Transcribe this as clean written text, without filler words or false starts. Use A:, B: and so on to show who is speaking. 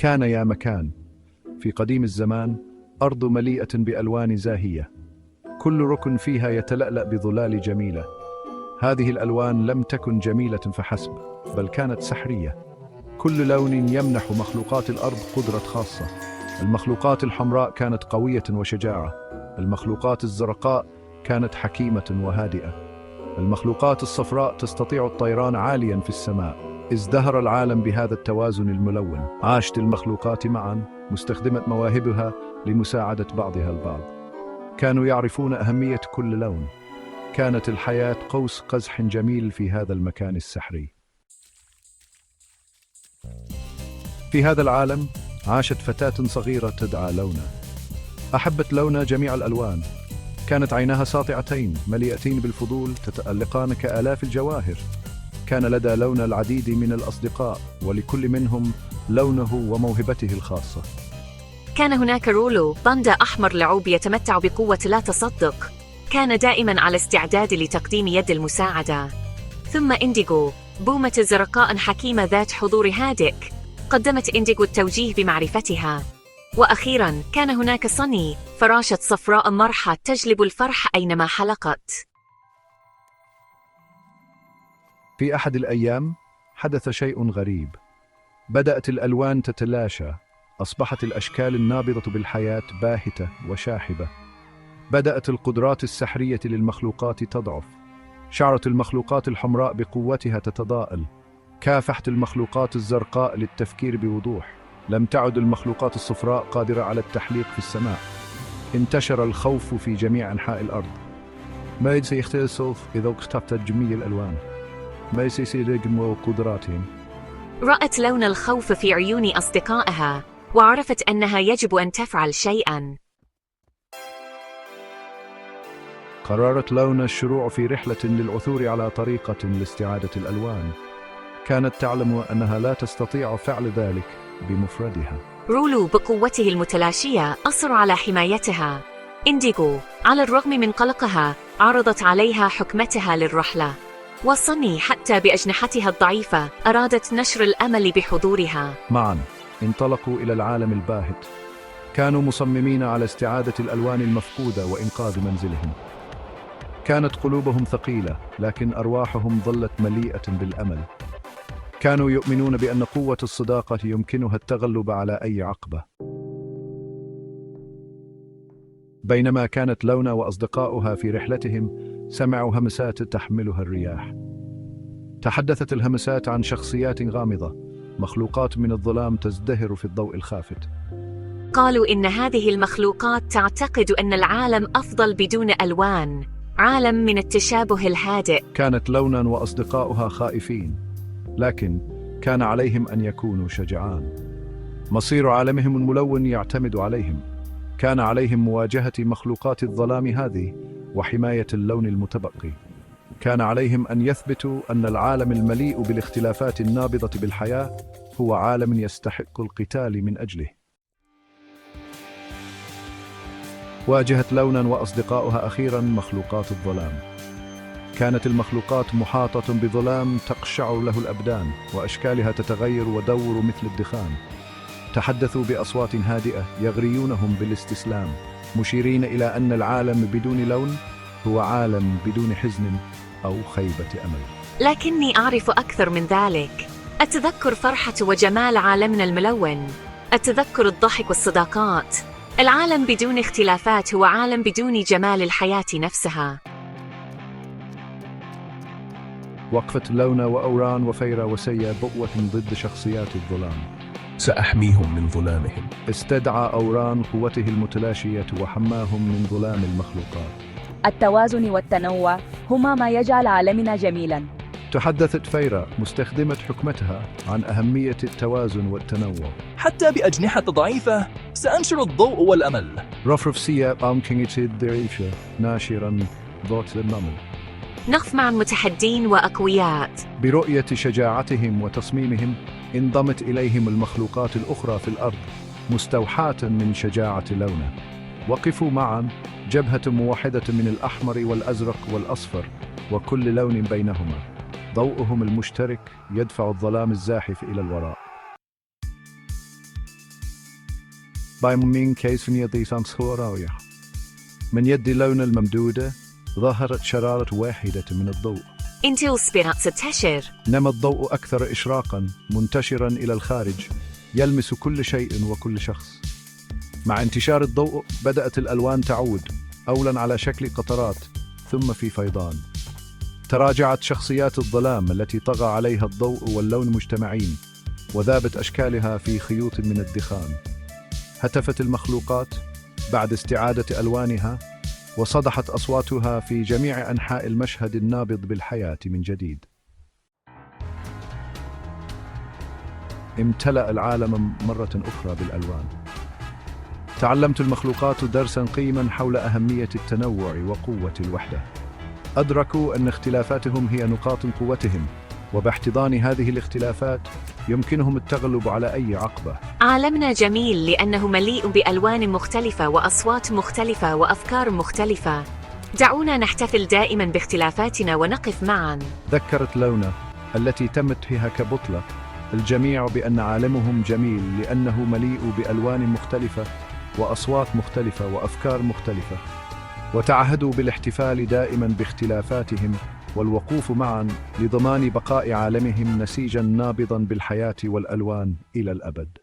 A: كان يا مكان في قديم الزمان أرض مليئة بألوان زاهية، كل ركن فيها يتلألأ بظلال جميلة. هذه الألوان لم تكن جميلة فحسب، بل كانت سحرية. كل لون يمنح مخلوقات الأرض قدرة خاصة. المخلوقات الحمراء كانت قوية وشجاعة، المخلوقات الزرقاء كانت حكيمة وهادئة، المخلوقات الصفراء تستطيع الطيران عاليا في السماء. ازدهر العالم بهذا التوازن الملون. عاشت المخلوقات معا مستخدمة مواهبها لمساعدة بعضها البعض. كانوا يعرفون أهمية كل لون. كانت الحياة قوس قزح جميل في هذا المكان السحري. في هذا العالم عاشت فتاة صغيرة تدعى لونا. أحبت لونا جميع الألوان. كانت عيناها ساطعتين مليئتين بالفضول تتألقان كآلاف الجواهر. كان لدى لونا العديد من الأصدقاء، ولكل منهم لونه وموهبته الخاصة.
B: كان هناك رولو، باندا أحمر لعوب يتمتع بقوة لا تصدق، كان دائما على استعداد لتقديم يد المساعدة. ثم إنديغو، بومة زرقاء حكيمة ذات حضور هادئ، قدمت إنديغو التوجيه بمعرفتها. وأخيرا كان هناك صني، فراشة صفراء مرحة تجلب الفرح أينما حلقت.
A: في أحد الأيام حدث شيء غريب. بدأت الألوان تتلاشى، أصبحت الأشكال النابضة بالحياة باهتة وشاحبة. بدأت القدرات السحرية للمخلوقات تضعف. شعرت المخلوقات الحمراء بقوتها تتضاءل. كافحت المخلوقات الزرقاء للتفكير بوضوح. لم تعد المخلوقات الصفراء قادرة على التحليق في السماء. انتشر الخوف في جميع أنحاء الأرض. ما سيختلف إذا اختفت جميع الألوان؟ ما سيصير قدراتهم؟
B: رأت لون الخوف في عيون أصدقائها، وعرفت أنها يجب أن تفعل شيئا.
A: قررت لونا الشروع في رحلة للعثور على طريقة لاستعادة الألوان. كانت تعلم أنها لا تستطيع فعل ذلك بمفردها.
B: رولو بقوته المتلاشية أصر على حمايتها. إنديغو على الرغم من قلقها عرضت عليها حكمتها للرحلة. وصني حتى بأجنحتها الضعيفة أرادت نشر الأمل بحضورها.
A: معا انطلقوا إلى العالم الباهت. كانوا مصممين على استعادة الألوان المفقودة وإنقاذ منزلهم. كانت قلوبهم ثقيلة، لكن أرواحهم ظلت مليئة بالأمل. كانوا يؤمنون بأن قوة الصداقة يمكنها التغلب على أي عقبة. بينما كانت لونا وأصدقاؤها في رحلتهم، سمعوا همسات تحملها الرياح. تحدثت الهمسات عن شخصيات غامضة، مخلوقات من الظلام تزدهر في الضوء الخافت.
B: قالوا إن هذه المخلوقات تعتقد أن العالم أفضل بدون ألوان، عالم من التشابه الهادئ.
A: كانت لونا وأصدقاؤها خائفين، لكن كان عليهم أن يكونوا شجعان. مصير عالمهم الملون يعتمد عليهم. كان عليهم مواجهة مخلوقات الظلام هذه وحماية اللون المتبقي. كان عليهم أن يثبتوا أن العالم المليء بالاختلافات النابضة بالحياة هو عالم يستحق القتال من أجله. واجهت لونا وأصدقاؤها أخيرا مخلوقات الظلام. كانت المخلوقات محاطة بظلام تقشع له الأبدان، وأشكالها تتغير ودور مثل الدخان. تحدثوا بأصوات هادئة يغريونهم بالاستسلام، مشيرين إلى أن العالم بدون لون هو عالم بدون حزن أو خيبة أمل.
B: لكني أعرف أكثر من ذلك. أتذكر فرحة وجمال عالمنا الملون. أتذكر الضحك والصداقات. العالم بدون اختلافات هو عالم بدون جمال الحياة نفسها.
A: وقفت لونا وأوران وفيرا وسيا بؤوة ضد شخصيات الظلام.
C: سأحميهم من ظلامهم.
A: استدعى أوران قوته المتلاشية وحماهم من ظلام المخلوقات.
D: التوازن والتنوع هما ما يجعل عالمنا جميلاً.
A: تحدثت فيرا مستخدمة حكمتها عن أهمية التوازن والتنوع.
C: حتى بأجنحة ضعيفة سأنشر الضوء والأمل.
A: رفرف سيا أمكنتي الدريشة ناشرا ضوء النمل.
B: نقف مع متحدين وأقوياء.
A: برؤية شجاعتهم وتصميمهم انضمت إليهم المخلوقات الأخرى في الأرض مستوحاة من شجاعة لونا. وقفوا معا جبهة موحدة من الأحمر والأزرق والأصفر وكل لون بينهما. ضوءهم المشترك يدفع الظلام الزاحف إلى الوراء. بايمين كيس من يدي سانسوراوية. من يد اللون الممدودة ظهرت شرارة واحدة من الضوء.
B: Intil سبيرات 16.
A: نما الضوء أكثر إشراقاً منتشراً إلى الخارج يلمس كل شيء وكل شخص. مع انتشار الضوء بدأت الألوان تعود أولاً على شكل قطرات ثم في فيضان. تراجعت شخصيات الظلام التي طغى عليها الضوء واللون مجتمعين وذابت أشكالها في خيوط من الدخان. هتفت المخلوقات بعد استعادة ألوانها وصدحت أصواتها في جميع أنحاء المشهد النابض بالحياة من جديد. امتلأ العالم مرة أخرى بالألوان. تعلمت المخلوقات درساً قيماً حول أهمية التنوع وقوة الوحدة. أدركوا أن اختلافاتهم هي نقاط قوتهم، وباحتضان هذه الاختلافات يمكنهم التغلب على أي عقبة.
B: عالمنا جميل لأنه مليء بألوان مختلفة وأصوات مختلفة وأفكار مختلفة. دعونا نحتفل دائما باختلافاتنا ونقف معا.
A: ذكرت لونا التي تمت فيها كبطلة الجميع بأن عالمهم جميل لأنه مليء بألوان مختلفة وأصوات مختلفة وأفكار مختلفة، وتعهدوا بالاحتفال دائما باختلافاتهم والوقوف معا لضمان بقاء عالمهم نسيجا نابضا بالحياة والألوان إلى الأبد.